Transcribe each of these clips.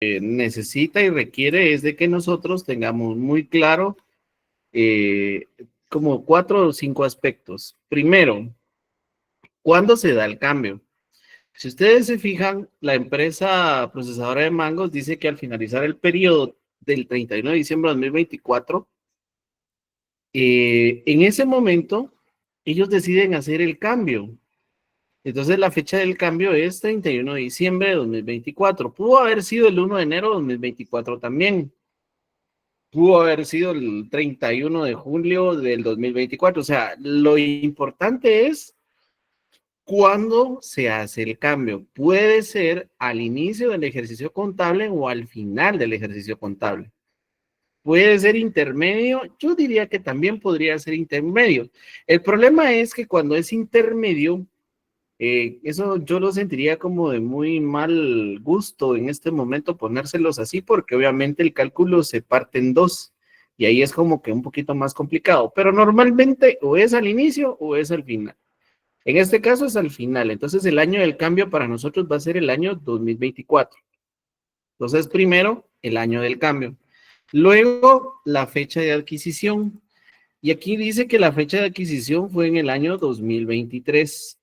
necesita y requiere es de que nosotros tengamos muy claro como 4 o 5 aspectos. Primero, ¿cuándo se da el cambio? Si ustedes se fijan, la empresa procesadora de mangos dice que al finalizar el periodo del 31 de diciembre de 2024, en ese momento, ellos deciden hacer el cambio. Entonces, la fecha del cambio es 31 de diciembre de 2024. Pudo haber sido el 1 de enero de 2024 también. Pudo haber sido el 31 de julio del 2024. O sea, lo importante es cuándo se hace el cambio. Puede ser al inicio del ejercicio contable o al final del ejercicio contable. Puede ser intermedio, yo diría que también podría ser intermedio. El problema es que cuando es intermedio, eso yo lo sentiría como de muy mal gusto en este momento ponérselos así, porque obviamente el cálculo se parte en dos y ahí es como que un poquito más complicado, pero normalmente o es al inicio o es al final. En este caso es al final, entonces el año del cambio para nosotros va a ser el año 2024. Entonces primero el año del cambio, luego la fecha de adquisición. Y aquí dice que la fecha de adquisición fue en el año 2023,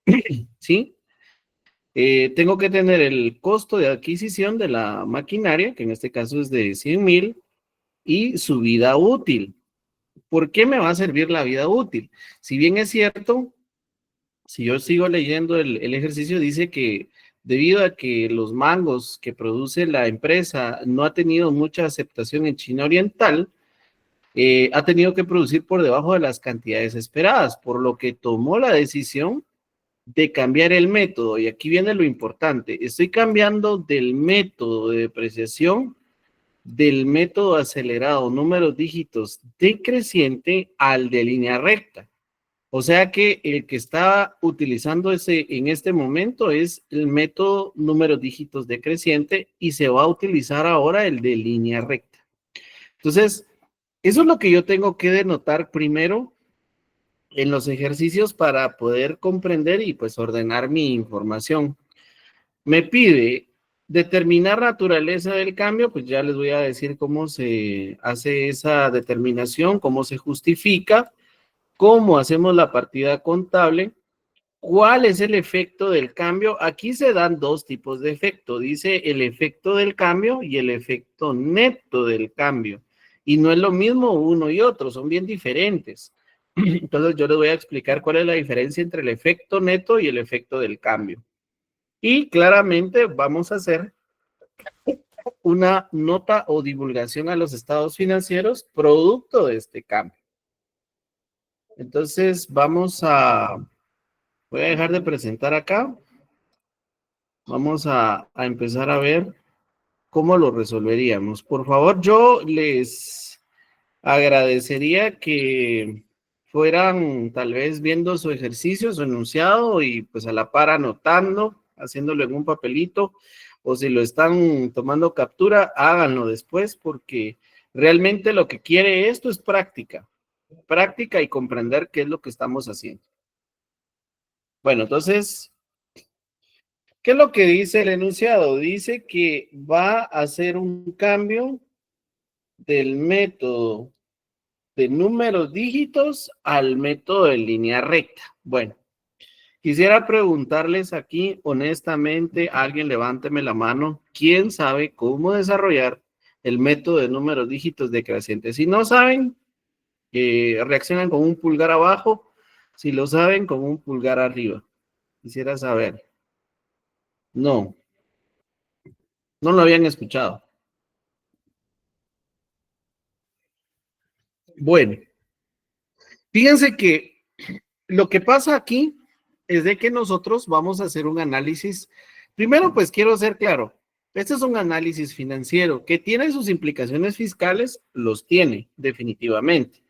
¿sí? Tengo que tener el costo de adquisición de la maquinaria, que en este caso es de 100,000, y su vida útil. ¿Por qué me va a servir la vida útil? Si bien es cierto, si yo sigo leyendo el ejercicio, dice que debido a que los mangos que produce la empresa no ha tenido mucha aceptación en China Oriental, ha tenido que producir por debajo de las cantidades esperadas, por lo que tomó la decisión de cambiar el método. Y aquí viene lo importante. Estoy cambiando del método de depreciación, del método acelerado, números dígitos decreciente al de línea recta. O sea que el que está utilizando en este momento es el método números dígitos decreciente y se va a utilizar ahora el de línea recta. Entonces, eso es lo que yo tengo que denotar primero en los ejercicios para poder comprender y pues ordenar mi información. Me pide determinar naturaleza del cambio, pues ya les voy a decir cómo se hace esa determinación, cómo se justifica, cómo hacemos la partida contable, cuál es el efecto del cambio. Aquí se dan dos tipos de efecto, dice el efecto del cambio y el efecto neto del cambio. Y no es lo mismo uno y otro, son bien diferentes. Entonces yo les voy a explicar cuál es la diferencia entre el efecto neto y el efecto del cambio. Y claramente vamos a hacer una nota o divulgación a los estados financieros producto de este cambio. Entonces voy a dejar de presentar acá. Vamos a empezar a ver cómo lo resolveríamos. Por favor, yo les agradecería que fueran tal vez viendo su ejercicio, su enunciado y pues a la par anotando, haciéndolo en un papelito, o si lo están tomando captura, háganlo después porque realmente lo que quiere esto es práctica y comprender qué es lo que estamos haciendo. Bueno, entonces, ¿qué es lo que dice el enunciado? Dice que va a hacer un cambio del método de números dígitos al método de línea recta. Bueno, quisiera preguntarles aquí, honestamente, alguien levánteme la mano, ¿quién sabe cómo desarrollar el método de números dígitos decrecientes? Si no saben, reaccionan con un pulgar abajo, si lo saben, con un pulgar arriba. Quisiera saber. No, no lo habían escuchado. Bueno, fíjense que lo que pasa aquí es de que nosotros vamos a hacer un análisis. Primero, pues quiero ser claro, este es un análisis financiero que tiene sus implicaciones fiscales, los tiene definitivamente,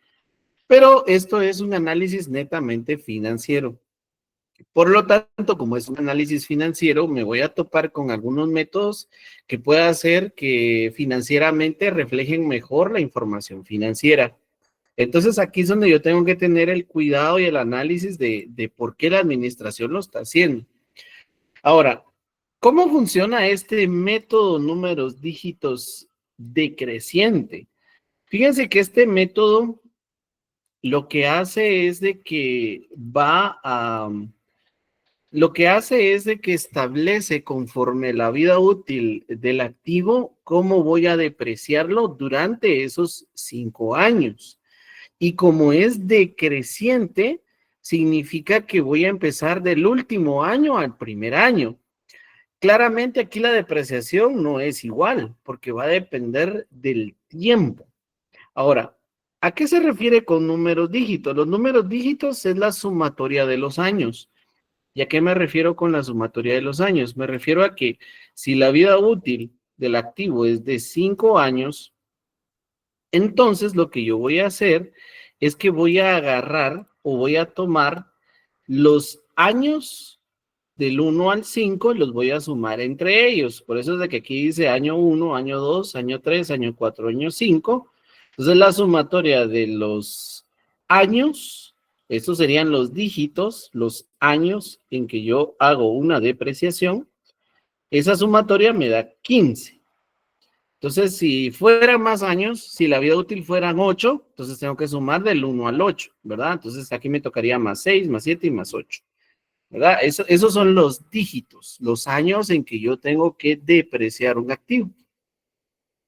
pero esto es un análisis netamente financiero. Por lo tanto, como es un análisis financiero, me voy a topar con algunos métodos que pueda hacer que financieramente reflejen mejor la información financiera. Entonces aquí es donde yo tengo que tener el cuidado y el análisis de por qué la administración lo está haciendo. Ahora, ¿Cómo funciona este método números dígitos decreciente? Fíjense que este método lo que hace es de que lo que hace es de que establece conforme la vida útil del activo cómo voy a depreciarlo durante esos 5 años. Y como es decreciente, significa que voy a empezar del último año al primer año. Claramente aquí la depreciación no es igual, porque va a depender del tiempo. Ahora, ¿a qué se refiere con números dígitos? Los números dígitos es la sumatoria de los años. ¿Y a qué me refiero con la sumatoria de los años? Me refiero a que si la vida útil del activo es de 5 años, entonces lo que yo voy a hacer es que voy a agarrar o voy a tomar los años del 1 al 5 y los voy a sumar entre ellos. Por eso es de que aquí dice año 1, año 2, año 3, año 4, año 5. Entonces la sumatoria de los años, estos serían los dígitos, los años en que yo hago una depreciación, esa sumatoria me da 15. Entonces, si fueran más años, si la vida útil fueran 8, entonces tengo que sumar del 1 al 8, ¿verdad? Entonces aquí me tocaría más 6, más 7 y más 8, ¿verdad? Esos son los dígitos, los años en que yo tengo que depreciar un activo.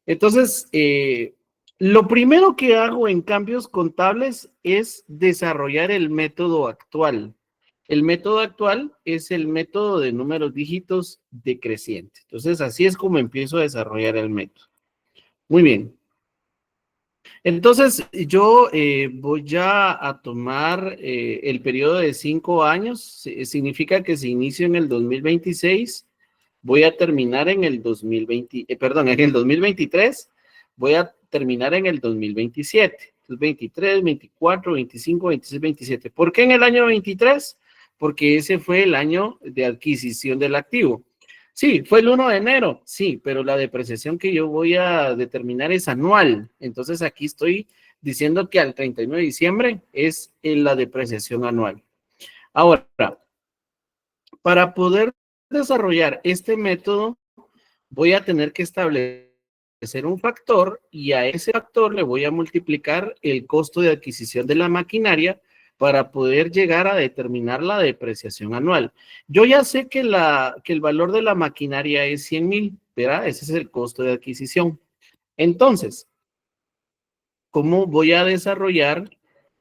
Entonces, lo primero que hago en cambios contables es desarrollar el método actual. El método actual es el método de números dígitos decreciente. Entonces, así es como empiezo a desarrollar el método. Muy bien. Entonces, yo voy ya a tomar el periodo de 5 años. Significa que si inicio en el 2026, voy a terminar en el 2020, perdón, en el 2023, voy a terminar en el 2027. Entonces, 23, 24, 25, 26, 27. ¿Por qué en el año 23? Porque ese fue el año de adquisición del activo. Sí, fue el 1 de enero, sí, pero la depreciación que yo voy a determinar es anual. Entonces aquí estoy diciendo que al 31 de diciembre es la depreciación anual. Ahora, para poder desarrollar este método, voy a tener que establecer un factor y a ese factor le voy a multiplicar el costo de adquisición de la maquinaria para poder llegar a determinar la depreciación anual. Yo ya sé que el valor de la maquinaria es 100,000, ¿verdad? Ese es el costo de adquisición. Entonces, ¿cómo voy a desarrollar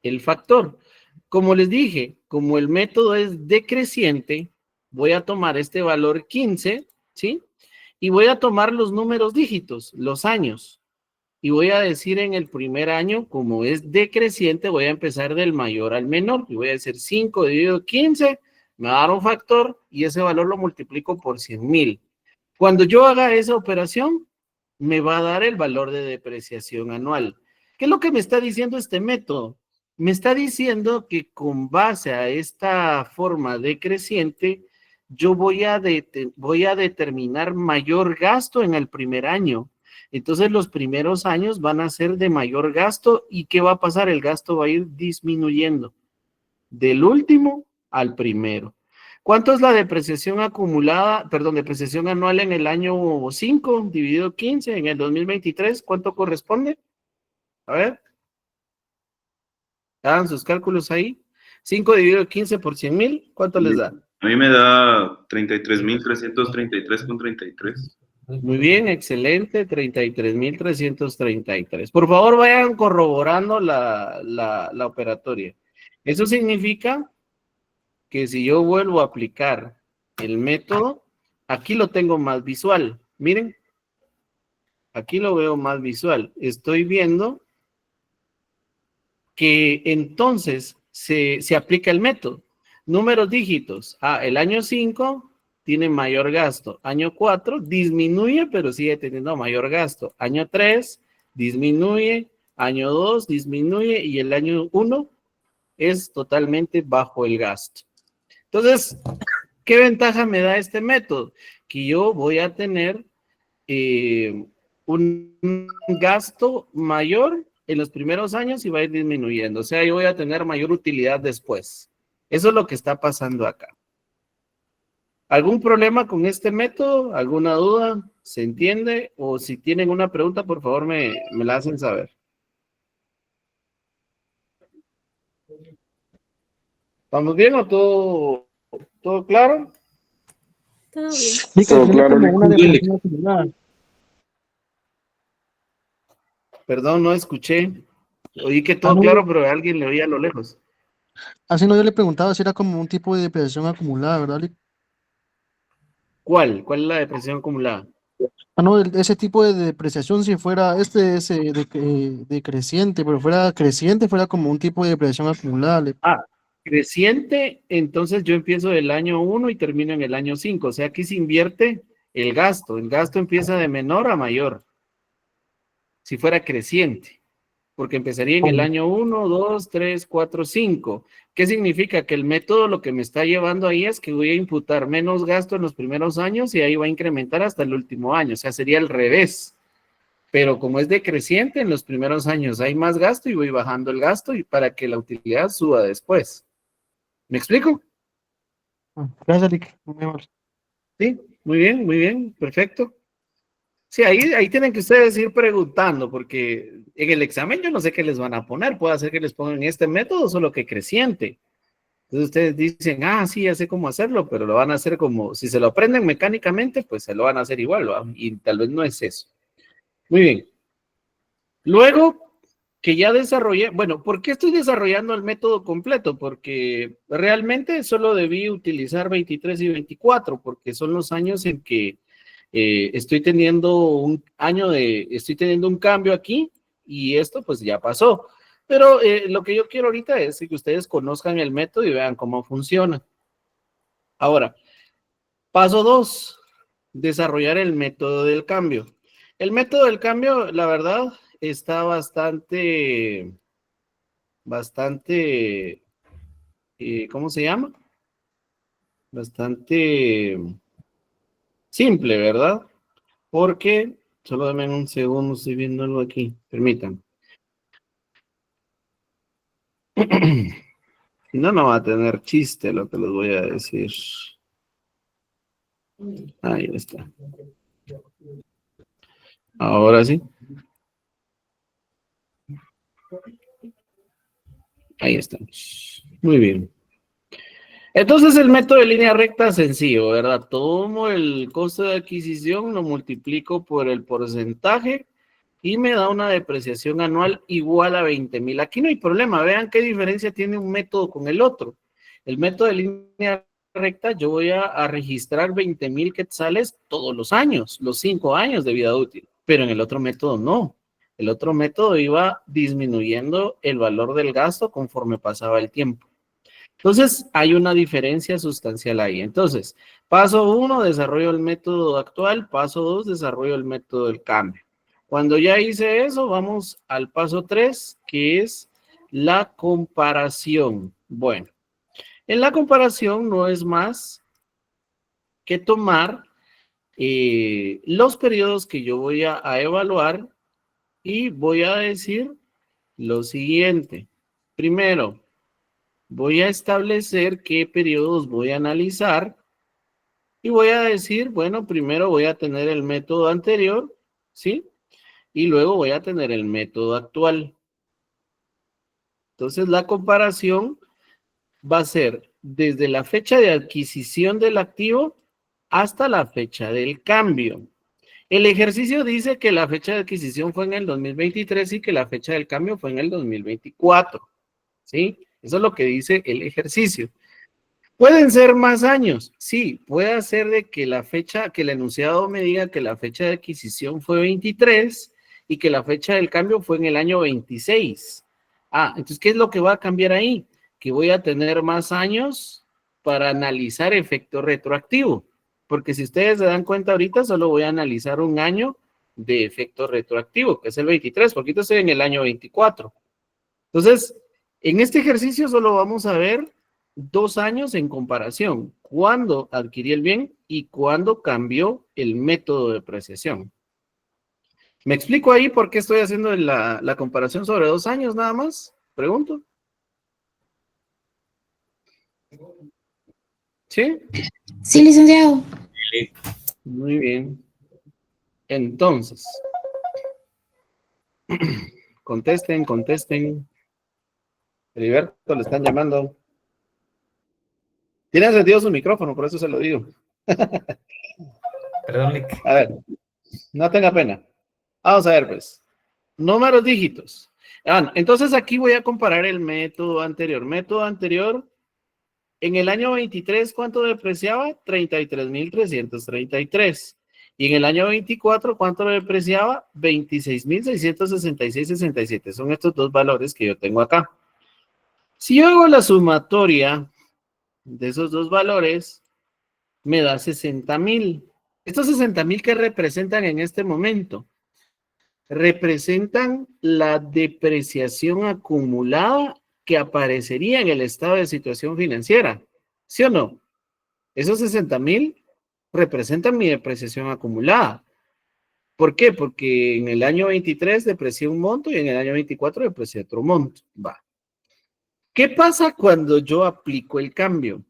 el factor? Como les dije, como el método es decreciente, voy a tomar este valor 15, ¿sí? Y voy a tomar los números dígitos, los años. Y voy a decir en el primer año, como es decreciente, voy a empezar del mayor al menor. Y voy a decir 5 dividido 15, me va a dar un factor y ese valor lo multiplico por 100,000. Cuando yo haga esa operación, me va a dar el valor de depreciación anual. ¿Qué es lo que me está diciendo este método? Me está diciendo que con base a esta forma decreciente, yo voy a determinar mayor gasto en el primer año. Entonces los primeros años van a ser de mayor gasto y ¿qué va a pasar? El gasto va a ir disminuyendo del último al primero. ¿Cuánto es la depreciación acumulada, perdón, depreciación anual en el año 5 dividido 15 en el 2023? ¿Cuánto corresponde? A ver, hagan sus cálculos ahí. 5 dividido 15 por 100,000, ¿cuánto les da? A mí me da 33,333,33. Muy bien, excelente, 33,333. Por favor, vayan corroborando la operatoria. Eso significa que si yo vuelvo a aplicar el método, aquí lo tengo más visual. Miren, aquí lo veo más visual. Estoy viendo que entonces se aplica el método. Números dígitos. El año 5 tiene mayor gasto. Año 4 disminuye, pero sigue teniendo mayor gasto. Año 3 disminuye. Año 2 disminuye y el año 1 es totalmente bajo el gasto. Entonces, ¿qué ventaja me da este método? Que yo voy a tener un gasto mayor en los primeros años y va a ir disminuyendo. O sea, yo voy a tener mayor utilidad después. Eso es lo que está pasando acá. ¿Algún problema con este método? ¿Alguna duda? ¿Se entiende? O si tienen una pregunta, por favor me la hacen saber. ¿Vamos bien o todo claro? Todo bien. Sí, que Todo tiene claro, como una Nico. depresión acumulada. Perdón, no escuché. Oí que Ah, todo no, claro, pero alguien le oía a lo lejos. así no, yo le preguntaba si era como un tipo de depresión acumulada, ¿verdad? ¿Cuál? ¿Cuál es la depresión acumulada? Ah, no, ese tipo de depreciación, si fuera ese decreciente, pero fuera creciente, fuera como un tipo de depresión acumulada. Ah, creciente, entonces yo empiezo del año 1 y termino en el año 5. O sea, aquí se invierte el gasto. El gasto empieza de menor a mayor, si fuera creciente, porque empezaría en el año 1, 2, 3, 4, 5. ¿Qué significa? Que el método lo que me está llevando ahí es que voy a imputar menos gasto en los primeros años y ahí va a incrementar hasta el último año. O sea, sería al revés. Pero como es decreciente, en los primeros años hay más gasto y voy bajando el gasto y para que la utilidad suba después. ¿Me explico? Gracias, Rick. Muy amable. Sí, muy bien, perfecto. Sí, ahí tienen que ustedes ir preguntando, porque en el examen yo no sé qué les van a poner, puede ser que les pongan este método, solo que creciente. Entonces ustedes dicen, ah, sí, ya sé cómo hacerlo, pero lo van a hacer como, si se lo aprenden mecánicamente, pues se lo van a hacer igual, ¿va? Y tal vez no es eso. Muy bien. Luego que ya desarrollé, bueno, ¿por qué estoy desarrollando el método completo? Porque realmente solo debí utilizar 23 y 24, porque son los años en que estoy teniendo estoy teniendo un cambio aquí y esto pues ya pasó. Pero lo que yo quiero ahorita es que ustedes conozcan el método y vean cómo funciona. Ahora, paso 2, desarrollar el método del cambio. El método del cambio, la verdad, está bastante, ¿cómo se llama? Bastante simple, ¿verdad? Porque, solo denme un segundo, estoy viendo algo aquí, permítanme. Si no, no va a tener chiste lo que les voy a decir. Ahí está. Ahora sí. Ahí estamos. Muy bien. Entonces el método de línea recta es sencillo, ¿verdad? Tomo el costo de adquisición, lo multiplico por el porcentaje y me da una depreciación anual igual a 20,000. Aquí no hay problema, vean qué diferencia tiene un método con el otro. El método de línea recta, yo voy a registrar 20,000 quetzales todos los años, los 5 años de vida útil, pero en el otro método no. El otro método iba disminuyendo el valor del gasto conforme pasaba el tiempo. Entonces, hay una diferencia sustancial ahí. Entonces, paso 1, desarrollo el método actual. Paso 2, desarrollo el método del cambio. Cuando ya hice eso, vamos al paso 3, que es la comparación. Bueno, en la comparación no es más que tomar los periodos que yo voy a evaluar y voy a decir lo siguiente. Primero, voy a establecer qué periodos voy a analizar y voy a decir, bueno, primero voy a tener el método anterior, ¿sí? Y luego voy a tener el método actual. Entonces, la comparación va a ser desde la fecha de adquisición del activo hasta la fecha del cambio. El ejercicio dice que la fecha de adquisición fue en el 2023 y que la fecha del cambio fue en el 2024, ¿sí? Eso es lo que dice el ejercicio. ¿Pueden ser más años? Sí, puede ser de que la fecha, que el enunciado me diga que la fecha de adquisición fue 23 y que la fecha del cambio fue en el año 26. Ah, entonces, ¿qué es lo que va a cambiar ahí? Que voy a tener más años para analizar efecto retroactivo. Porque si ustedes se dan cuenta ahorita, solo voy a analizar un año de efecto retroactivo, que es el 23, porque ahorita estoy en el año 24. Entonces, en este ejercicio solo vamos a ver 2 años en comparación, cuándo adquirí el bien y cuándo cambió el método de apreciación. ¿Me explico ahí por qué estoy haciendo la comparación sobre 2 años nada más? Pregunto. ¿Sí? Sí, licenciado. Muy bien. Entonces, contesten. Heriberto, le están llamando. Tiene encendido su micrófono, por eso se lo digo. Perdón, Lick. A ver, no tenga pena. Vamos a ver, pues. Números dígitos. Entonces aquí voy a comparar el método anterior. Método anterior, en el año 23, ¿cuánto depreciaba? 33.333. Y en el año 24, ¿cuánto depreciaba? 26.666.67. Son estos dos valores que yo tengo acá. Si yo hago la sumatoria de esos dos valores, me da 60.000. Estos 60.000 que representan en este momento, representan la depreciación acumulada que aparecería en el estado de situación financiera. ¿Sí o no? Esos 60.000 representan mi depreciación acumulada. ¿Por qué? Porque en el año 23 deprecié un monto y en el año 24 deprecié otro monto. Va. ¿Qué pasa cuando yo aplico el cambio?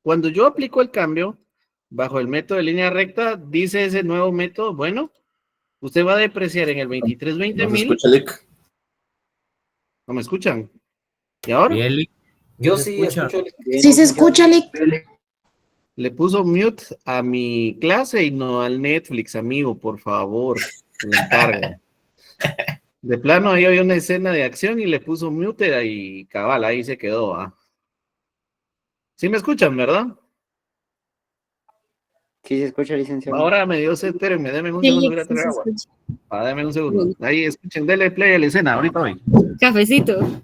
Cuando yo aplico el cambio, bajo el método de línea recta, dice ese nuevo método, bueno, usted va a depreciar en el 23 No 20 se mil. escucha, Lick. ¿No me escuchan? ¿Y ahora? Bien, Lick. Yo ¿Se sí escucha? escucho. Sí se escucha, Lick. Le puso mute a mi clase y no al Netflix, amigo, por favor. Le encargo. De plano, ahí había una escena de acción y le puso mute y cabal, ahí se quedó. ¿Ah? ¿Sí me escuchan, verdad? Sí se escucha, licenciado. Ahora me dio sed, espérenme, denme un Sí, segundo, voy a sí traer se agua. escucha. Denme un segundo. Ahí escuchen, denle play a la escena, ahorita voy. Cafecito.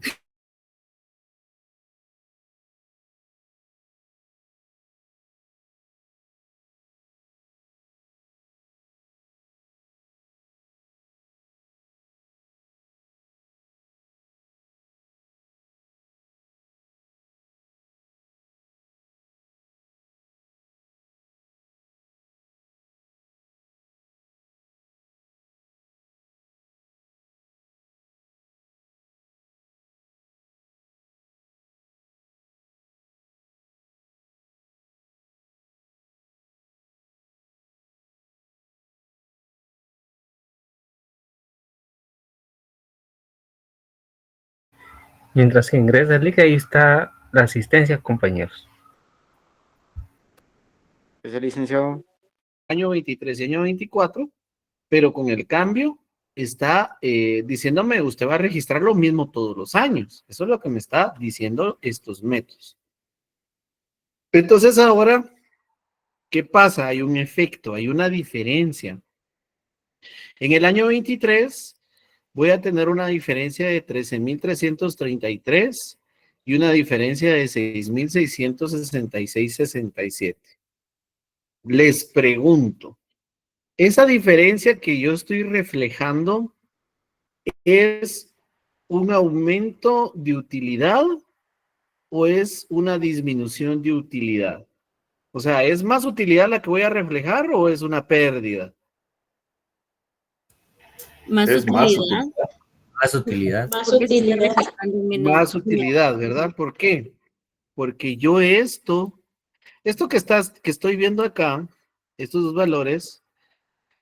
Mientras que ingresa el Lick, ahí está la asistencia, compañeros. ¿Es el licenciado? Año 23 y año 24, pero con el cambio está diciéndome, usted va a registrar lo mismo todos los años. Eso es lo que me está diciendo estos métodos. Entonces ahora, ¿qué pasa? Hay un efecto, hay una diferencia. En el año 23 voy a tener una diferencia de 13.333 y una diferencia de 6.666.67. Les pregunto, ¿esa diferencia que yo estoy reflejando es un aumento de utilidad o es una disminución de utilidad? O sea, ¿es más utilidad la que voy a reflejar o es una pérdida? Más Es más utilidad. útil. Más utilidad. Porque se está registrando menos. Más utilidad, ¿verdad? ¿Por qué? Porque yo esto que estoy viendo acá, estos dos valores,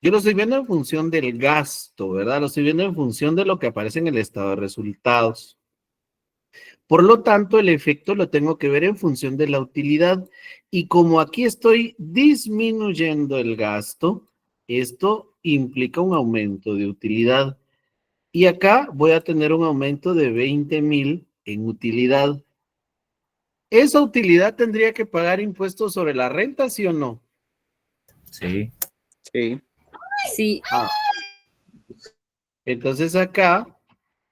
yo lo estoy viendo en función del gasto, ¿verdad? Lo estoy viendo en función de lo que aparece en el estado de resultados. Por lo tanto, el efecto lo tengo que ver en función de la utilidad. Y como aquí estoy disminuyendo el gasto, esto implica un aumento de utilidad. Y acá voy a tener un aumento de 20.000 en utilidad. ¿Esa utilidad tendría que pagar impuestos sobre la renta, sí o no? Sí. Sí. Sí. Entonces acá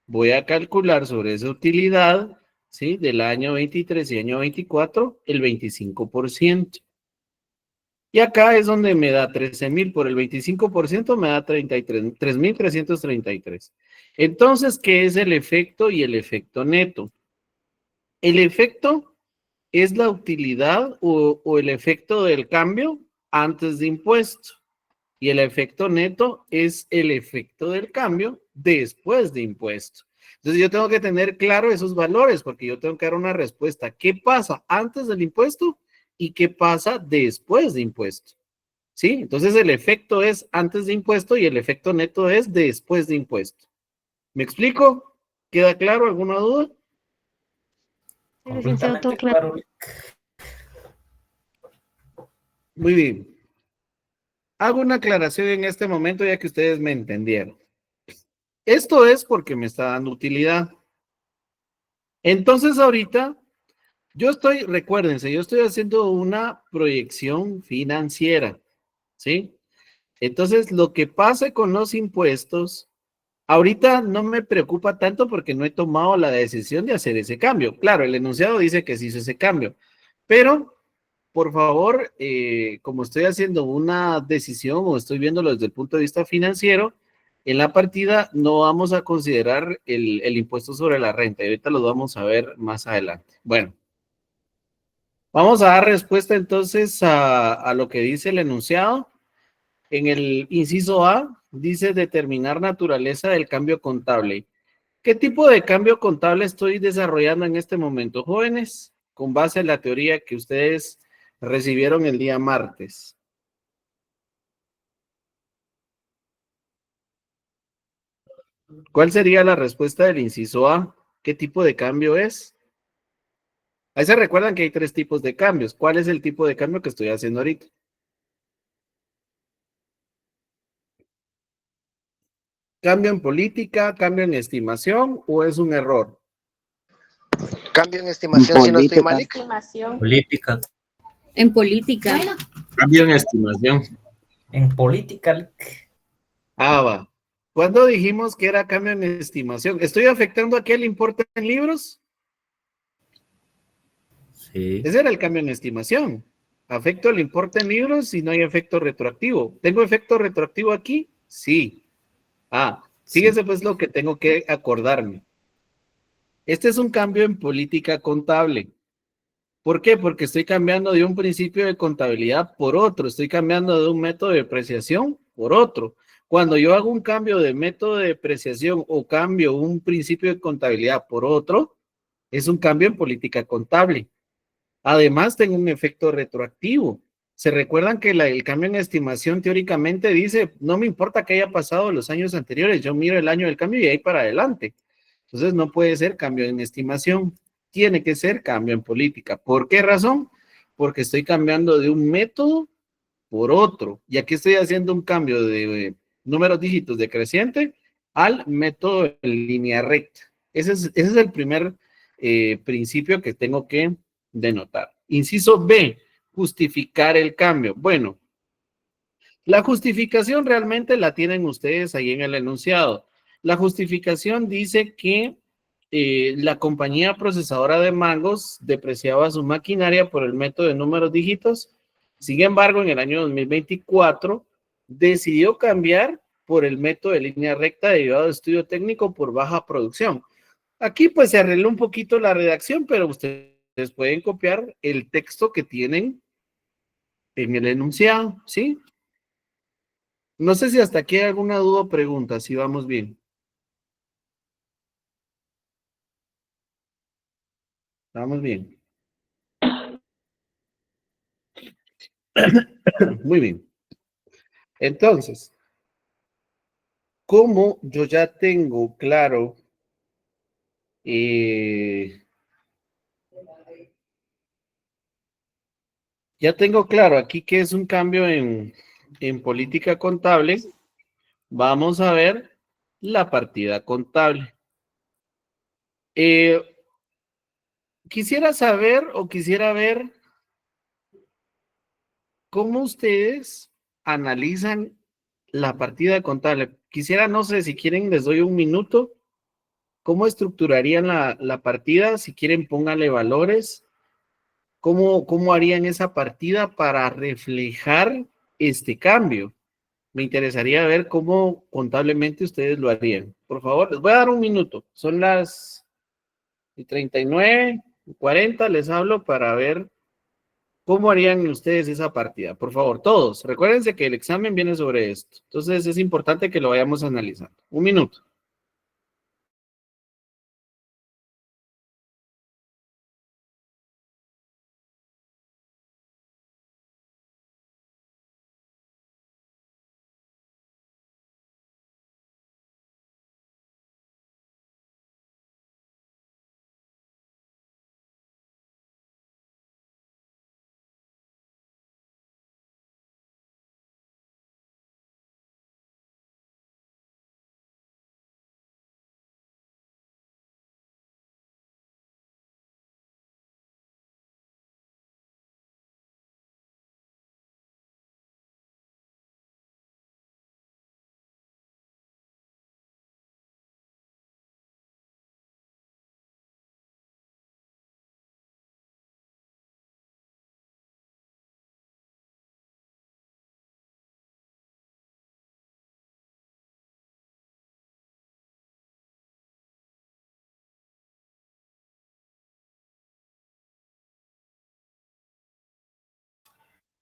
voy a calcular sobre esa utilidad, ¿sí? Del año 23 y año 24, el 25%. Y acá es donde me da 13.000 por el 25%, me da 3.333. Entonces, ¿qué es el efecto y el efecto neto? El efecto es la utilidad o el efecto del cambio antes de impuesto. Y el efecto neto es el efecto del cambio después de impuesto. Entonces yo tengo que tener claro esos valores porque yo tengo que dar una respuesta. ¿Qué pasa antes del impuesto y qué pasa después de impuesto. ¿Sí? Entonces el efecto es antes de impuesto y el efecto neto es después de impuesto. ¿Me explico? ¿Queda claro? ¿Alguna duda? Sí, licenciado, todo claro. Muy bien. Hago una aclaración en este momento ya que ustedes me entendieron. Esto es porque me está dando utilidad. Entonces ahorita recuérdense, yo estoy haciendo una proyección financiera, ¿sí? Entonces lo que pase con los impuestos, ahorita no me preocupa tanto porque no he tomado la decisión de hacer ese cambio. Claro, el enunciado dice que se hizo ese cambio, pero por favor, como estoy haciendo una decisión o estoy viéndolo desde el punto de vista financiero, en la partida no vamos a considerar el impuesto sobre la renta. Y ahorita lo vamos a ver más adelante. Bueno, vamos a dar respuesta entonces a lo que dice el enunciado. En el inciso A dice determinar naturaleza del cambio contable. ¿Qué tipo de cambio contable estoy desarrollando en este momento, jóvenes? Con base en la teoría que ustedes recibieron el día martes. ¿Cuál sería la respuesta del inciso A? ¿Qué tipo de cambio es? Ahí se recuerdan que hay 3 tipos de cambios. ¿Cuál es el tipo de cambio que estoy haciendo ahorita? ¿Cambio en política, cambio en estimación o es un error? Cambio en estimación, si no estoy mal. Política. En política. Cambio en estimación. En política. Ah, va. ¿Cuándo dijimos que era cambio en estimación? ¿Estoy afectando aquí el importe en libros? Sí. Ese era el cambio en estimación. ¿Afecto el importe en libros si no hay efecto retroactivo? ¿Tengo efecto retroactivo aquí? Sí. Ah, fíjese pues lo que tengo que acordarme. Este es un cambio en política contable. ¿Por qué? Porque estoy cambiando de un principio de contabilidad por otro. Estoy cambiando de un método de depreciación por otro. Cuando yo hago un cambio de método de depreciación o cambio un principio de contabilidad por otro, es un cambio en política contable. Además, tengo un efecto retroactivo. Se recuerdan que el cambio en estimación teóricamente dice, no me importa que haya pasado los años anteriores, yo miro el año del cambio y ahí para adelante. Entonces no puede ser cambio en estimación, tiene que ser cambio en política. ¿Por qué razón? Porque estoy cambiando de un método por otro. Y aquí estoy haciendo un cambio de números dígitos decreciente al método en línea recta. Ese es el primer principio que tengo que denotar. Inciso B, justificar el cambio. Bueno, la justificación realmente la tienen ustedes ahí en el enunciado. La justificación dice que la compañía procesadora de mangos depreciaba su maquinaria por el método de números dígitos. Sin embargo, en el año 2024 decidió cambiar por el método de línea recta derivado de estudio técnico por baja producción. Aquí pues se arregló un poquito la redacción, pero ustedes pueden copiar el texto que tienen en el enunciado, ¿sí? No sé si hasta aquí hay alguna duda o pregunta, si vamos bien. Vamos bien. Muy bien. Entonces, como yo ya tengo claro aquí que es un cambio en política contable, vamos a ver la partida contable. Quisiera saber o quisiera ver cómo ustedes analizan la partida contable. Quisiera, no sé, si quieren les doy un minuto. ¿Cómo estructurarían la partida? Si quieren, pónganle valores. ¿Cómo harían esa partida para reflejar este cambio? Me interesaría ver cómo contablemente ustedes lo harían. Por favor, les voy a dar un minuto. Son las 39, 40, les hablo para ver cómo harían ustedes esa partida. Por favor, todos, recuérdense que el examen viene sobre esto. Entonces es importante que lo vayamos analizando. Un minuto.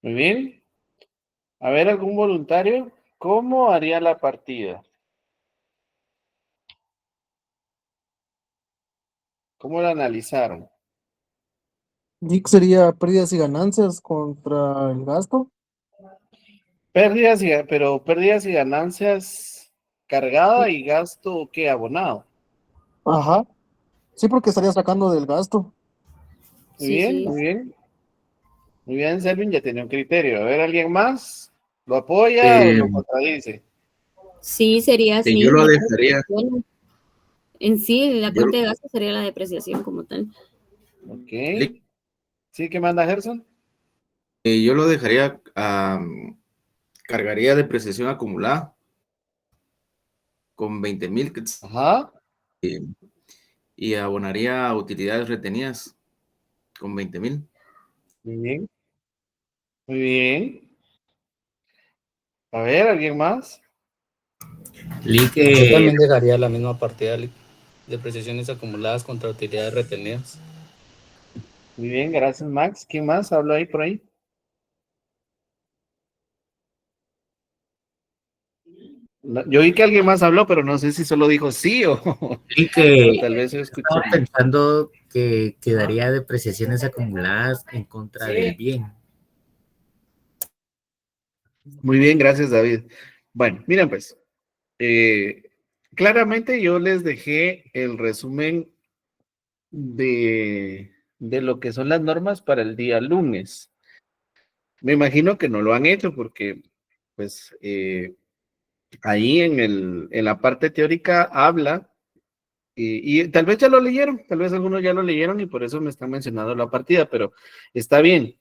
Muy bien. A ver, algún voluntario, ¿cómo haría la partida? ¿Cómo la analizaron? Dick sería pérdidas y ganancias contra el gasto. Pero pérdidas y ganancias cargada y gasto, ¿qué? Abonado. Ajá. Sí, porque estaría sacando del gasto. Muy Sí, bien, sí. muy bien. Muy bien, Selvin, ya tenía un criterio. A ver, ¿alguien más? ¿Lo apoya o Eh, lo contradice? Sí, sería yo así. lo La dejaría, depreciación. En sí, la yo, cuenta de gastos sería la depreciación como tal. Ok. li- ¿Sí que manda Gerson? yo lo dejaría, cargaría depreciación acumulada con 20,000 Ajá. y abonaría utilidades retenidas con 20,000. Muy bien. Muy bien. A ver, ¿alguien más? Yo también dejaría la misma partida de depreciaciones acumuladas contra utilidades retenidas. Muy bien, gracias, Max. ¿Quién más habló ahí por ahí? Yo vi que alguien más habló, pero no sé si solo dijo sí o, Y o que tal vez yo escuché estaba mal. pensando que quedaría depreciaciones acumuladas en contra del bien. Muy bien, gracias, David. Bueno, miren pues, eh, claramente yo les dejé el resumen de lo que son las normas para el día lunes. Me imagino que no lo han hecho porque, pues, ahí en la parte teórica habla, y tal vez ya lo leyeron, tal vez algunos ya lo leyeron y por eso me están mencionando la partida, pero está bien.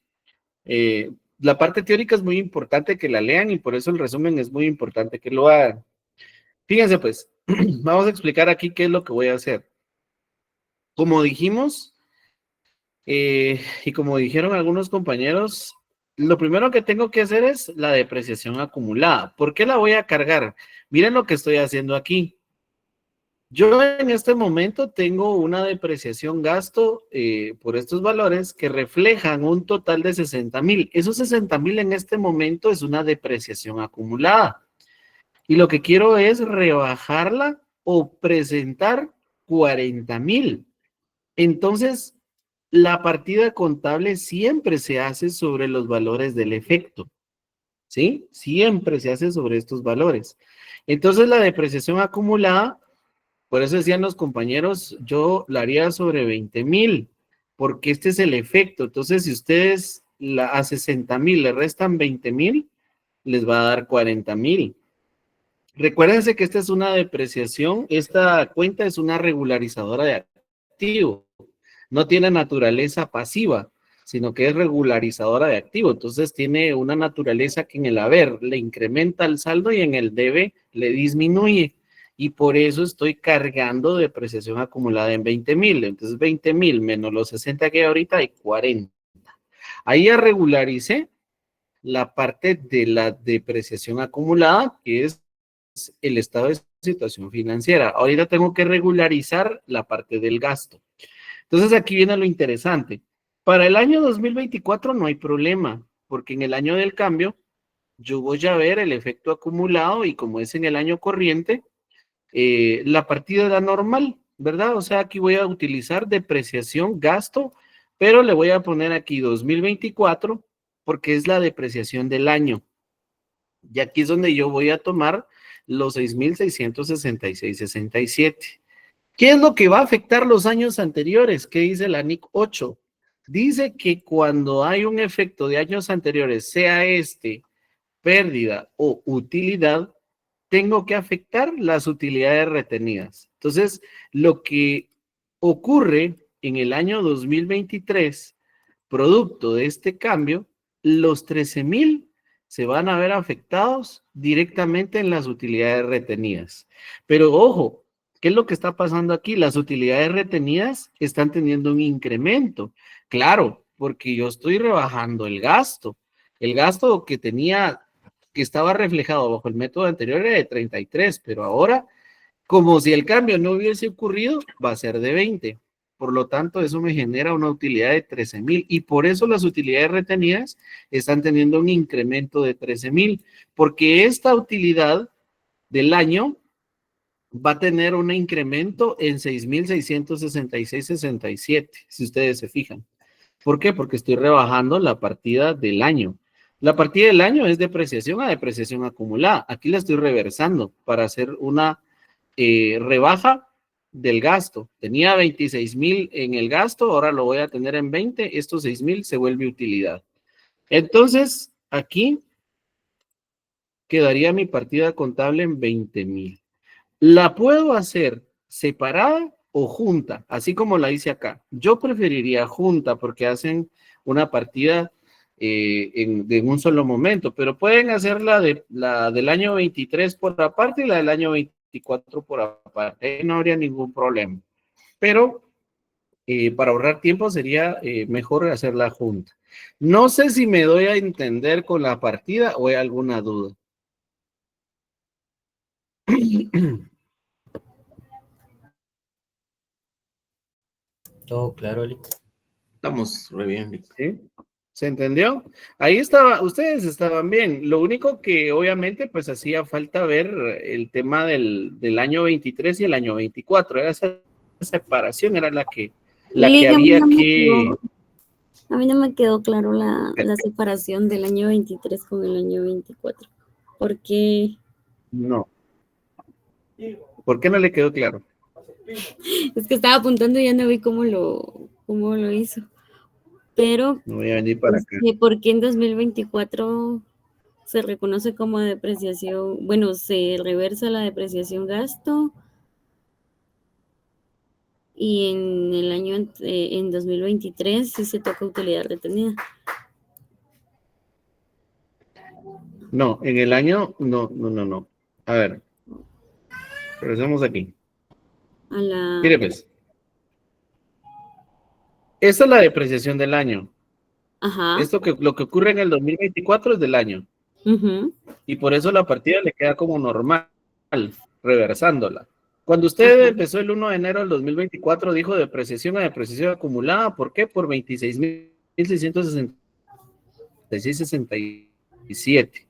La parte teórica es muy importante que la lean y por eso el resumen es muy importante que lo hagan. Fíjense pues, vamos a explicar aquí qué es lo que voy a hacer. Como dijimos, y como dijeron algunos compañeros, lo primero que tengo que hacer es la depreciación acumulada. ¿Por qué la voy a cargar? Miren lo que estoy haciendo aquí. Yo en este momento tengo una depreciación gasto por estos valores que reflejan un total de 60,000. Esos 60,000 en este momento es una depreciación acumulada. Y lo que quiero es rebajarla o presentar 40,000. Entonces, la partida contable siempre se hace sobre los valores del efecto, ¿sí? Siempre se hace sobre estos valores. Entonces, la depreciación acumulada, por eso decían los compañeros, yo la haría sobre 20,000, porque este es el efecto. Entonces, si ustedes a 60,000 le restan 20,000, les va a dar 40,000. Recuérdense que esta es una depreciación, esta cuenta es una regularizadora de activo, no tiene naturaleza pasiva, sino que es regularizadora de activo, entonces tiene una naturaleza que en el haber le incrementa el saldo y en el debe le disminuye, y por eso estoy cargando depreciación acumulada en 20,000, entonces 20,000 menos los 60 que hay ahorita hay 40. Ahí ya regularicé la parte de la depreciación acumulada, que es el estado de situación financiera. Ahorita tengo que regularizar la parte del gasto. Entonces aquí viene lo interesante. Para el año 2024 no hay problema, porque en el año del cambio yo voy a ver el efecto acumulado y como es en el año corriente, la partida da normal, ¿verdad? O sea, aquí voy a utilizar depreciación, gasto, pero le voy a poner aquí 2024 porque es la depreciación del año. Y aquí es donde yo voy a tomar los 6,666,67. ¿Qué es lo que va a afectar los años anteriores? ¿Qué dice la NIC 8? Dice que cuando hay un efecto de años anteriores, sea este pérdida o utilidad, tengo que afectar las utilidades retenidas. Entonces, lo que ocurre en el año 2023, producto de este cambio, los 13,000 se van a ver afectados directamente en las utilidades retenidas. Pero ojo, ¿qué es lo que está pasando aquí? Las utilidades retenidas están teniendo un incremento. Claro, porque yo estoy rebajando el gasto. El gasto que tenía, que estaba reflejado bajo el método anterior era de 33, pero ahora, como si el cambio no hubiese ocurrido, va a ser de 20. Por lo tanto, eso me genera una utilidad de 13,000 y por eso las utilidades retenidas están teniendo un incremento de 13,000, porque esta utilidad del año va a tener un incremento en 6,666.67, si ustedes se fijan. ¿Por qué? Porque estoy rebajando la partida del año. La partida del año es depreciación a depreciación acumulada. Aquí la estoy reversando para hacer una rebaja del gasto. Tenía 26,000 en el gasto, ahora lo voy a tener en 20. Estos 6,000 se vuelve utilidad. Entonces, aquí quedaría mi partida contable en 20,000. La puedo hacer separada o junta, así como la hice acá. Yo preferiría junta porque hacen una partida en un solo momento, pero pueden hacer la del año 23 por aparte y la del año 24 por aparte. No habría ningún problema. Pero para ahorrar tiempo sería mejor hacerla junta. No sé si me doy a entender con la partida o hay alguna duda. Todo claro, Lick. Estamos re bien, Lick. ¿Sí? ¿Se entendió? Ahí estaba, ustedes estaban bien. Lo único que obviamente pues hacía falta ver el tema del año 23 y el año 24. Esa separación era la que había que... A mí no me quedó claro la separación del año 23 con el año 24. ¿Por qué? No. ¿Por qué no le quedó claro? Es que estaba apuntando y ya no vi cómo lo hizo. Pero, No voy a venir para acá. ¿por qué en 2024 se reconoce como depreciación? Bueno, se reversa la depreciación gasto y en el año, en 2023 sí se toca utilidad retenida. No, en el año, no. A ver, regresemos aquí. Mire pues. Esta es la depreciación del año. Ajá. Lo que ocurre en el 2024 es del año. Y por eso la partida le queda como normal, reversándola. Cuando usted empezó el 1 de enero del 2024, dijo depreciación a depreciación acumulada. ¿Por qué? Por 26,666.67.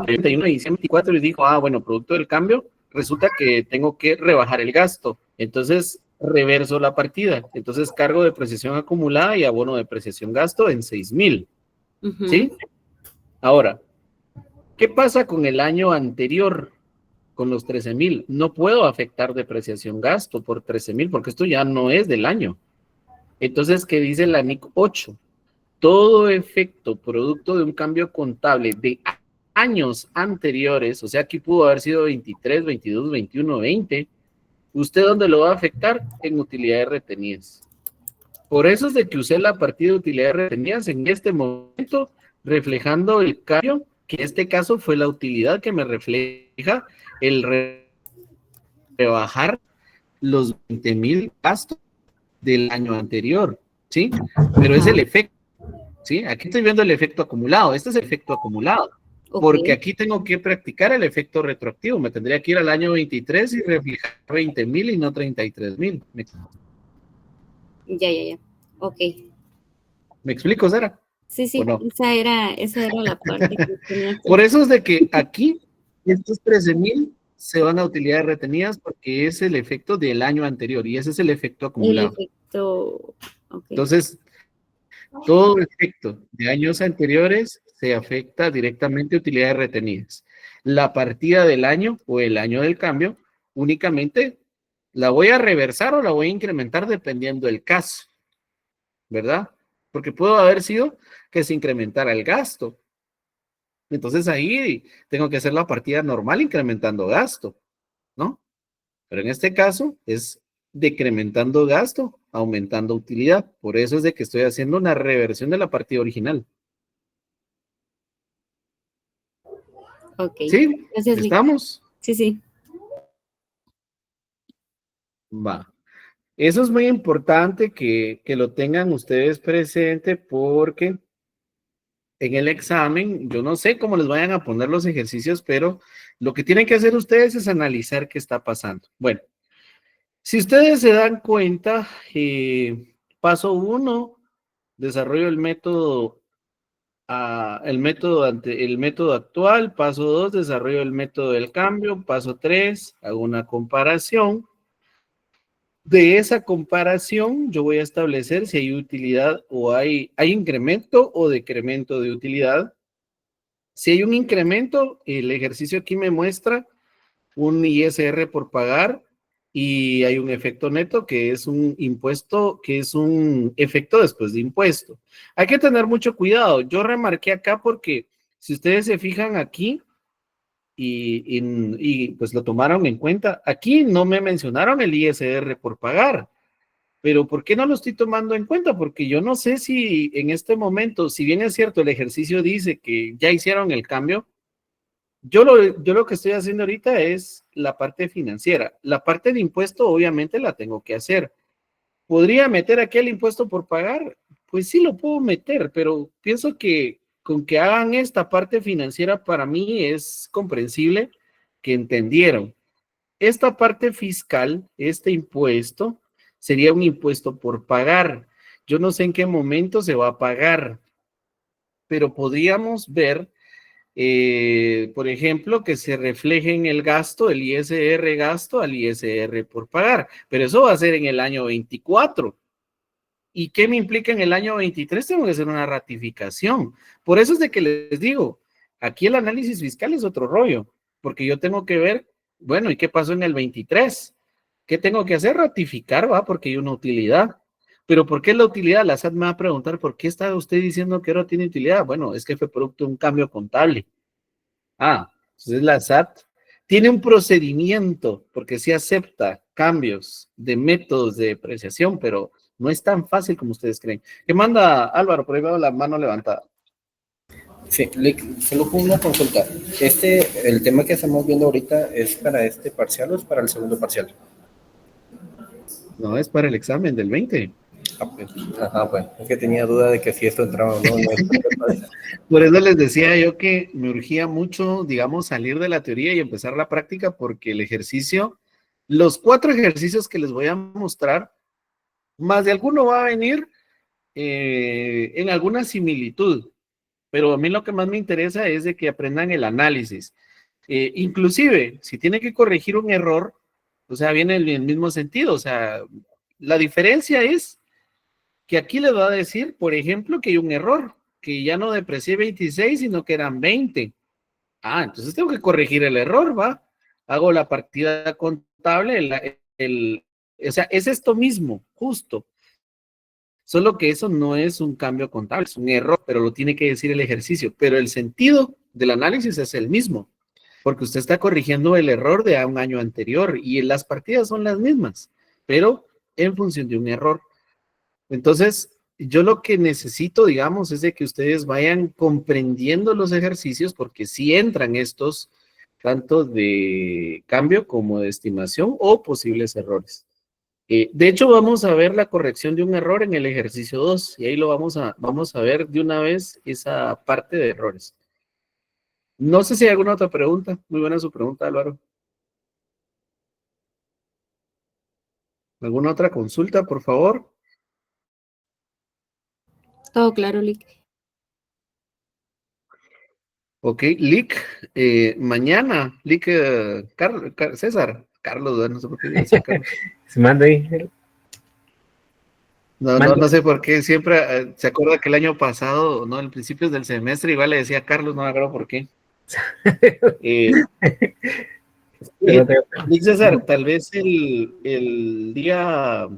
31 de diciembre 24 y dijo, bueno, producto del cambio, resulta que tengo que rebajar el gasto. Entonces, reverso la partida. Entonces, cargo depreciación acumulada y abono depreciación gasto en 6,000. ¿Sí? Ahora, ¿qué pasa con el año anterior? Con los 13,000. No puedo afectar depreciación gasto por 13,000 porque esto ya no es del año. Entonces, ¿qué dice la NIC 8? Todo efecto producto de un cambio contable de años anteriores, o sea, aquí pudo haber sido 23, 22, 21, 20, ¿usted dónde lo va a afectar? En utilidades retenidas. Por eso es de que usé la partida de utilidades retenidas en este momento, reflejando el cambio, que en este caso fue la utilidad que me refleja el rebajar los 20,000 gastos del año anterior, ¿sí? Pero es el efecto, ¿sí? Aquí estoy viendo el efecto acumulado. Este es el efecto acumulado. Porque aquí tengo que practicar el efecto retroactivo. Me tendría que ir al año 23 y reflejar 20,000 y no 33,000. Ya. Ok. ¿Me explico, Sara? Sí, no? esa era la parte que tenía. Por eso es de que aquí estos 13,000 se van a utilidades retenidas porque es el efecto del año anterior y ese es el efecto acumulado. El efecto, okay. Entonces, todo efecto de años anteriores se afecta directamente a utilidades retenidas. La partida del año o el año del cambio únicamente la voy a reversar o la voy a incrementar dependiendo del caso, ¿verdad? Porque pudo haber sido que se incrementara el gasto. Entonces ahí tengo que hacer la partida normal incrementando gasto, ¿no? Pero en este caso es decrementando gasto, aumentando utilidad. Por eso es de que estoy haciendo una reversión de la partida original. Ok. ¿Sí? Gracias, ¿Estamos? Sí. Va. Eso es muy importante que lo tengan ustedes presente porque en el examen, yo no sé cómo les vayan a poner los ejercicios, pero lo que tienen que hacer ustedes es analizar qué está pasando. Bueno, Si ustedes se dan cuenta, paso 1, desarrollo el método el método actual. Paso 2, desarrollo el método del cambio. Paso 3, hago una comparación. De esa comparación, yo voy a establecer si hay utilidad o hay incremento o decremento de utilidad. Si hay un incremento, el ejercicio aquí me muestra un ISR por pagar y hay un efecto neto que es un impuesto, que es un efecto después de impuesto. Hay que tener mucho cuidado. Yo remarqué acá porque si ustedes se fijan aquí y pues lo tomaron en cuenta, aquí no me mencionaron el ISR por pagar. Pero ¿por qué no lo estoy tomando en cuenta? Porque yo no sé si en este momento, si bien es cierto, el ejercicio dice que ya hicieron el cambio, yo lo que estoy haciendo ahorita es la parte financiera. La parte de impuesto obviamente la tengo que hacer. ¿Podría meter aquí el impuesto por pagar? Pues sí lo puedo meter, pero pienso que con que hagan esta parte financiera para mí es comprensible que entendieron. Esta parte fiscal, este impuesto, sería un impuesto por pagar. Yo no sé en qué momento se va a pagar, pero podríamos ver, por ejemplo, que se refleje en el gasto, el ISR gasto al ISR por pagar, pero eso va a ser en el año 24. ¿Y qué me implica en el año 23? Tengo que hacer una ratificación. Por eso es de que les digo, aquí el análisis fiscal es otro rollo, porque yo tengo que ver, bueno, ¿y qué pasó en el 23? ¿Qué tengo que hacer? Ratificar, ¿va? Porque hay una utilidad. Pero ¿por qué la utilidad? La SAT me va a preguntar, ¿por qué está usted diciendo que ahora tiene utilidad? Bueno, es que fue producto de un cambio contable. Entonces la SAT tiene un procedimiento, porque sí acepta cambios de métodos de depreciación, pero no es tan fácil como ustedes creen. ¿Qué manda Álvaro? Por ahí veo la mano levantada. Sí, solo con una consulta. El tema que estamos viendo ahorita, ¿es para este parcial o es para el segundo parcial? No, es para el examen del 20. Bueno, es que tenía duda de que si esto entraba o no. Por eso les decía yo que me urgía mucho, digamos, salir de la teoría y empezar la práctica, porque el ejercicio, los 4 ejercicios que les voy a mostrar, más de alguno va a venir en alguna similitud, pero a mí lo que más me interesa es de que aprendan el análisis. Inclusive, si tiene que corregir un error, o sea, viene en el mismo sentido, o sea, la diferencia es que aquí les va a decir, por ejemplo, que hay un error, que ya no deprecié 26, sino que eran 20. Entonces tengo que corregir el error, ¿va? Hago la partida contable, o sea, es esto mismo, justo. Solo que eso no es un cambio contable, es un error, pero lo tiene que decir el ejercicio. Pero el sentido del análisis es el mismo, porque usted está corrigiendo el error de un año anterior y las partidas son las mismas, pero en función de un error. Entonces, yo lo que necesito, digamos, es de que ustedes vayan comprendiendo los ejercicios, porque sí entran estos, tanto de cambio como de estimación o posibles errores. De hecho, vamos a ver la corrección de un error en el ejercicio 2 y ahí lo vamos a ver de una vez esa parte de errores. No sé si hay alguna otra pregunta. Muy buena su pregunta, Álvaro. ¿Alguna otra consulta, por favor? Todo claro, Lick. Ok, Lick, mañana, Lick, César, Carlos, no sé por qué dice Carlos. Se manda ahí. No sé por qué, siempre se acuerda que el año pasado, no, en principios del semestre, igual le decía Carlos, no me acuerdo por qué. Lick César, tal vez el día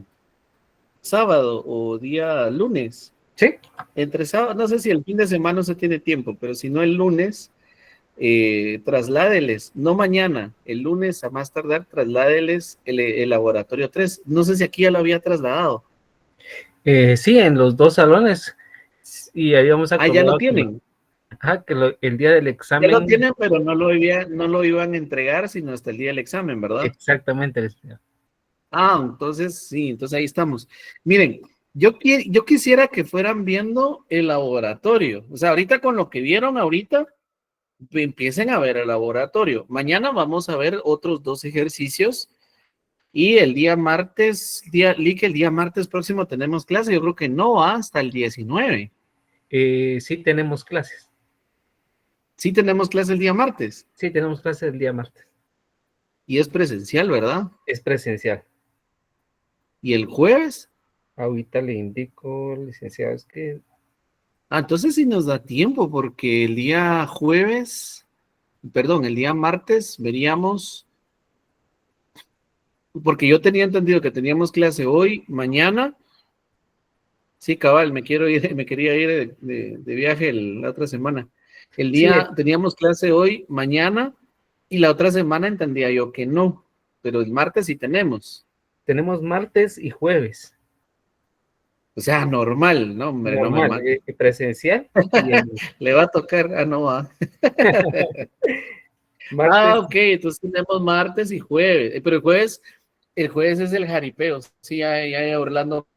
sábado o día lunes. Sí. Entre sábado, no sé si el fin de semana no se tiene tiempo, pero si no el lunes, trasládeles, no mañana, el lunes a más tardar, trasládeles el laboratorio 3. No sé si aquí ya lo había trasladado. Sí, en los 2 salones. Y ahí vamos a... ya lo tienen. El día del examen... Ya lo tienen, pero no lo iban a entregar, sino hasta el día del examen, ¿verdad? Exactamente. Entonces, sí, entonces ahí estamos. Miren, yo quisiera que fueran viendo el laboratorio. O sea, ahorita con lo que vieron ahorita, empiecen a ver el laboratorio. Mañana vamos a ver otros 2 ejercicios Y el día martes, el día martes próximo tenemos clase, yo creo que no, hasta el 19. Sí tenemos clases. Sí tenemos clase el día martes. Sí tenemos clases el día martes. Y es presencial, ¿verdad? Es presencial. ¿Y el jueves? Ahorita le indico, licenciado, es que... Ah, entonces sí nos da tiempo, porque el día el día martes veríamos, porque yo tenía entendido que teníamos clase hoy, mañana. Sí, cabal, me quería ir de viaje la otra semana. Teníamos clase hoy, mañana, y la otra semana entendía yo que no, pero el martes sí tenemos. Tenemos martes y jueves. O sea, normal, ¿no? Hombre, no me Normal, mate. presencial. Le va a tocar, no va. Ok, entonces tenemos martes y jueves, pero el jueves es el jaripeo, sí, ya Orlando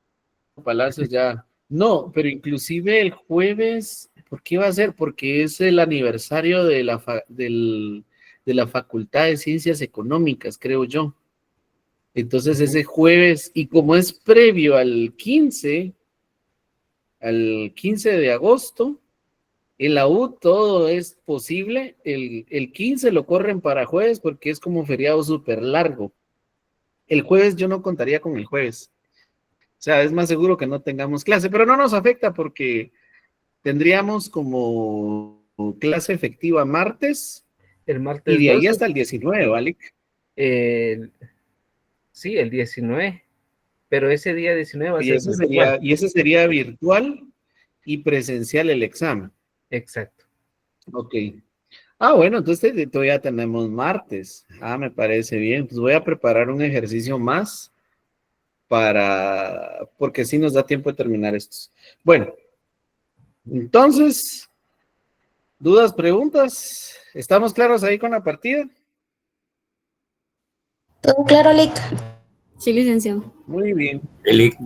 Palacios ya. No, pero inclusive el jueves, ¿por qué va a ser? Porque es el aniversario de la Facultad de Ciencias Económicas, creo yo. Entonces ese jueves, y como es previo al 15 de agosto, en la U todo es posible. El 15 lo corren para jueves porque es como feriado súper largo. El jueves yo no contaría con el jueves. O sea, es más seguro que no tengamos clase, pero no nos afecta porque tendríamos como clase efectiva martes, el martes y de ahí 12, hasta el 19, ¿vale? Sí, el 19, pero ese día 19 va a ser virtual. Y ese sería virtual y presencial el examen. Exacto. Ok. Ah, bueno, entonces todavía tenemos martes. Ah, me parece bien. Pues voy a preparar un ejercicio más porque sí nos da tiempo de terminar estos. Bueno, entonces, ¿dudas, preguntas? ¿Estamos claros ahí con la partida? Todo claro, Lick. Sí, licenciado. Muy bien.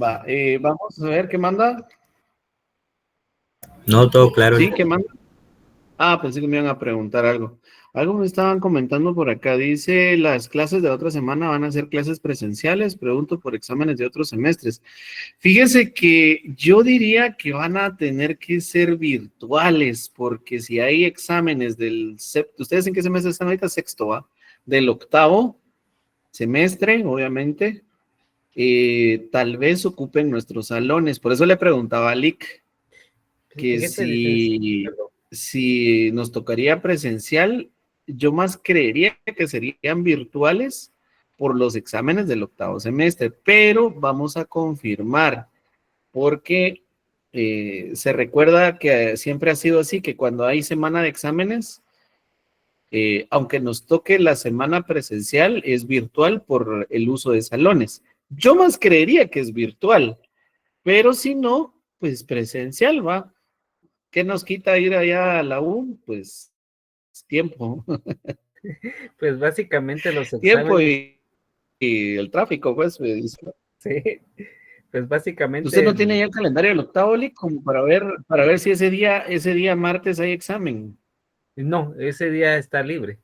Va, vamos a ver qué manda. No, todo claro. Sí, ¿qué manda? Ah, pensé que me iban a preguntar algo. Algo me estaban comentando por acá. Dice, las clases de otra semana van a ser clases presenciales. Pregunto por exámenes de otros semestres. Fíjese que yo diría que van a tener que ser virtuales, porque si hay exámenes ¿ustedes en qué semestre están ahorita? Sexto, ¿va? Del octavo semestre, obviamente, tal vez ocupen nuestros salones. Por eso le preguntaba a Lick que si nos tocaría presencial, yo más creería que serían virtuales por los exámenes del octavo semestre, pero vamos a confirmar, porque se recuerda que siempre ha sido así, que cuando hay semana de exámenes, aunque nos toque la semana presencial, es virtual por el uso de salones. Yo más creería que es virtual, pero si no, pues presencial, ¿va? ¿Qué nos quita ir allá a la U? Pues tiempo. Pues básicamente los Tiempo exámenes. y el tráfico, pues. Sí, pues básicamente. ¿Usted no tiene ya el calendario del octavo, Lick, como para ver si ese día martes hay examen? No, ese día está libre.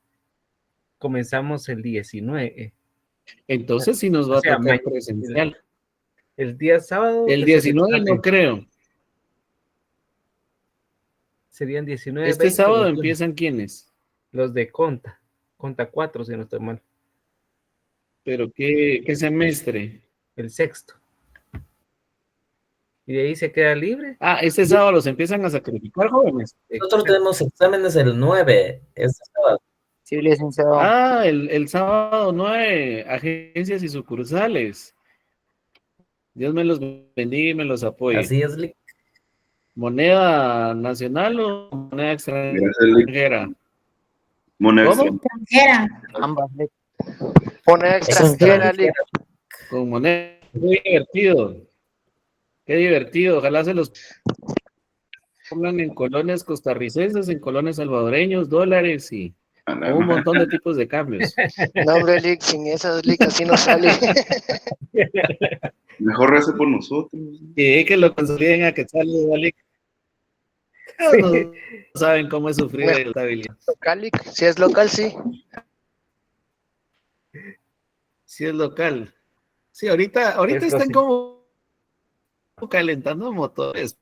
Comenzamos el 19. Entonces sí nos va a tocar presencial. El día sábado. El 19 no creo. Serían 19. Este 20, sábado empiezan ¿quiénes? Los de Conta 4, si no estoy mal. ¿Pero qué semestre? El sexto. Y de ahí se queda libre. Ah, este sábado los empiezan a sacrificar, jóvenes. Nosotros tenemos exámenes el 9, este sábado. Sí, licenciado. Ah, el sábado 9, agencias y sucursales. Dios me los bendiga y me los apoye. Así es, Lick. ¿Moneda nacional o moneda extranjera? Moneda extranjera. Ambas, Lick. Moneda extranjera, Lick. Con moneda. Muy divertido. Qué divertido. Ojalá se los pongan en colones costarricenses, en colones salvadoreños, dólares y un montón de tipos de cambios. No, hombre, Lick, sin esas, Lick, así no sale. Mejor rece por nosotros. Y que lo consoliden a Quetzales, ¿vale? No saben cómo es sufrir de estabilidad. Local, Lick, si es local, sí. Si es local. Sí, ahorita Esto están sí. como calentando motores.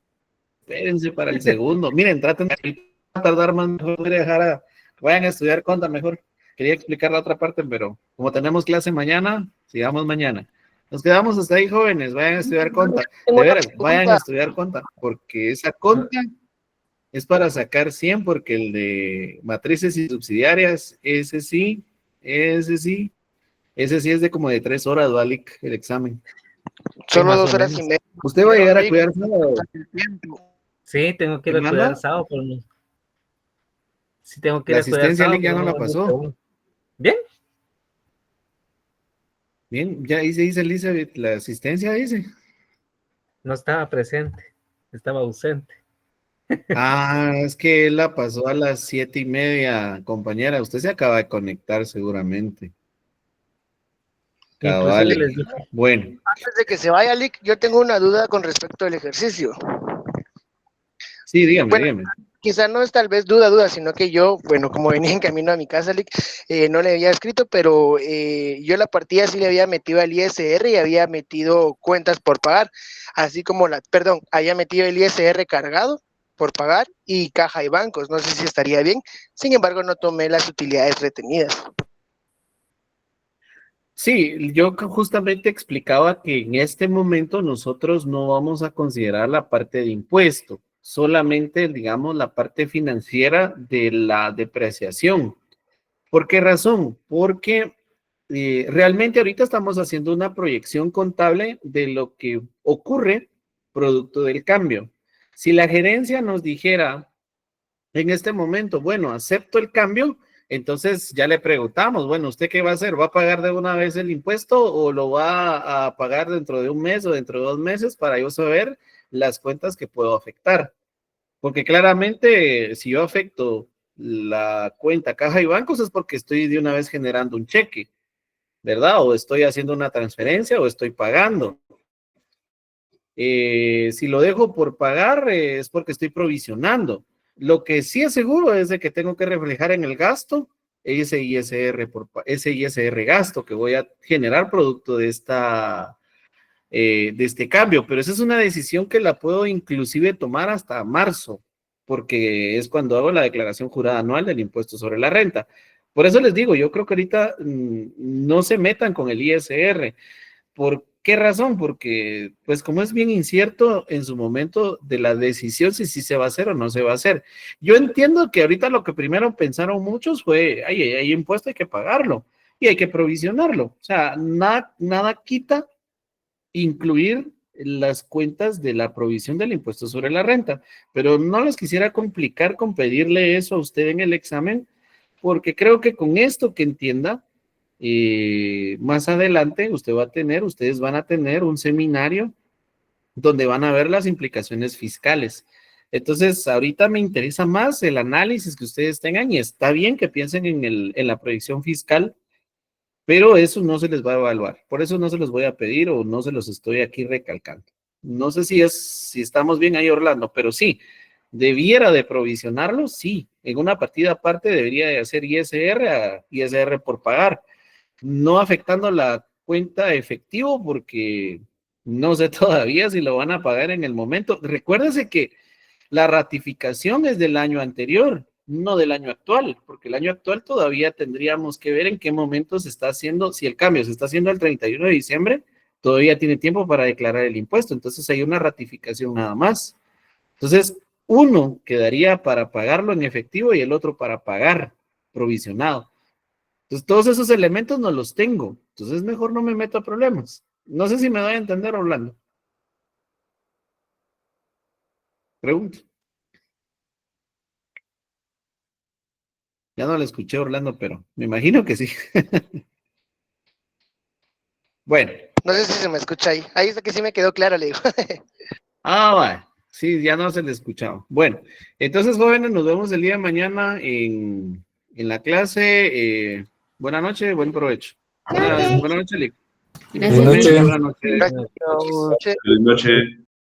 Espérense para el segundo. Miren, traten de tardar más, mejor voy a dejar vayan a estudiar conta mejor. Quería explicar la otra parte, pero como tenemos clase mañana, sigamos mañana. Nos quedamos hasta ahí, jóvenes, vayan a estudiar conta. Tengo De una veras, vayan a pregunta. estudiar conta, porque esa conta es para sacar 100, porque el de matrices y subsidiarias, ese sí es de como de 3 horas, Valic, el examen. Solo más o 2 horas menos. y media. Usted va a llegar a Lick, cuidar sábado. Sí, tengo que ir ¿Qué a cuidar manda? el sábado. Pero no. Sí, tengo que ir La a cuidar asistencia sábado. Lick ya pero no no la voy pasó. seguro. Bien. Bien, ya dice Elizabeth, la asistencia dice. No estaba presente, estaba ausente. Ah, es que él la pasó a las 7:30, compañera. Usted se acaba de conectar seguramente. Inclusive les Cabal. dije, Bueno, Antes de que se vaya, Lick, yo tengo una duda con respecto al ejercicio. sí, dígame, Bueno, dígame. quizá no es tal vez duda, sino que yo, bueno, como venía en camino a mi casa, Lick, no le había escrito, pero yo la partida sí le había metido al ISR y había metido cuentas por pagar, así como había metido el ISR cargado por pagar y caja y bancos, no sé si estaría bien, sin embargo no tomé las utilidades retenidas. Sí, yo justamente explicaba que en este momento nosotros no vamos a considerar la parte de impuesto, solamente, digamos, la parte financiera de la depreciación. ¿Por qué razón? Porque realmente ahorita estamos haciendo una proyección contable de lo que ocurre producto del cambio. Si la gerencia nos dijera en este momento, bueno, acepto el cambio, entonces ya le preguntamos, bueno, ¿usted qué va a hacer? ¿Va a pagar de una vez el impuesto o lo va a pagar dentro de un mes o dentro de 2 meses para yo saber las cuentas que puedo afectar? Porque claramente si yo afecto la cuenta caja y bancos es porque estoy de una vez generando un cheque, ¿verdad? O estoy haciendo una transferencia o estoy pagando. Si lo dejo por pagar es porque estoy provisionando. Lo que sí es seguro es de que tengo que reflejar en el gasto ese ISR gasto que voy a generar producto de este cambio, pero esa es una decisión que la puedo inclusive tomar hasta marzo, porque es cuando hago la declaración jurada anual del impuesto sobre la renta. Por eso les digo, yo creo que ahorita no se metan con el ISR. ¿Por qué razón? Porque, pues, como es bien incierto en su momento de la decisión si se va a hacer o no se va a hacer. Yo entiendo que ahorita lo que primero pensaron muchos fue, hay impuesto, hay que pagarlo y hay que provisionarlo. O sea, nada quita incluir las cuentas de la provisión del impuesto sobre la renta, pero no les quisiera complicar con pedirle eso a usted en el examen, porque creo que con esto que entienda, más adelante ustedes van a tener un seminario donde van a ver las implicaciones fiscales. Entonces, ahorita me interesa más el análisis que ustedes tengan y está bien que piensen en la proyección fiscal, pero eso no se les va a evaluar. Por eso no se los voy a pedir o no se los estoy aquí recalcando. No sé si estamos bien ahí, Orlando, pero sí, debiera de provisionarlo, sí. En una partida aparte debería de hacer ISR por pagar, no afectando la cuenta efectivo porque no sé todavía si lo van a pagar en el momento. Recuérdense que la ratificación es del año anterior, no del año actual, porque el año actual todavía tendríamos que ver en qué momento se está haciendo, si el cambio se está haciendo el 31 de diciembre, todavía tiene tiempo para declarar el impuesto, entonces hay una ratificación nada más. Entonces, uno quedaría para pagarlo en efectivo y el otro para pagar provisionado. Entonces, todos esos elementos no los tengo, entonces mejor no me meto a problemas. No sé si me doy a entender, Orlando. Pregunto. Ya no le escuché, Orlando, pero me imagino que sí. Bueno. No sé si se me escucha ahí. Ahí está que sí me quedó claro, le digo. Bueno. Sí, ya no se le escuchaba. Bueno, entonces, jóvenes, nos vemos el día de mañana en la clase. Buenas noches, buen provecho. Buenas noches, Lick. Gracias. Buenas noches. Gracias. Buenas noches.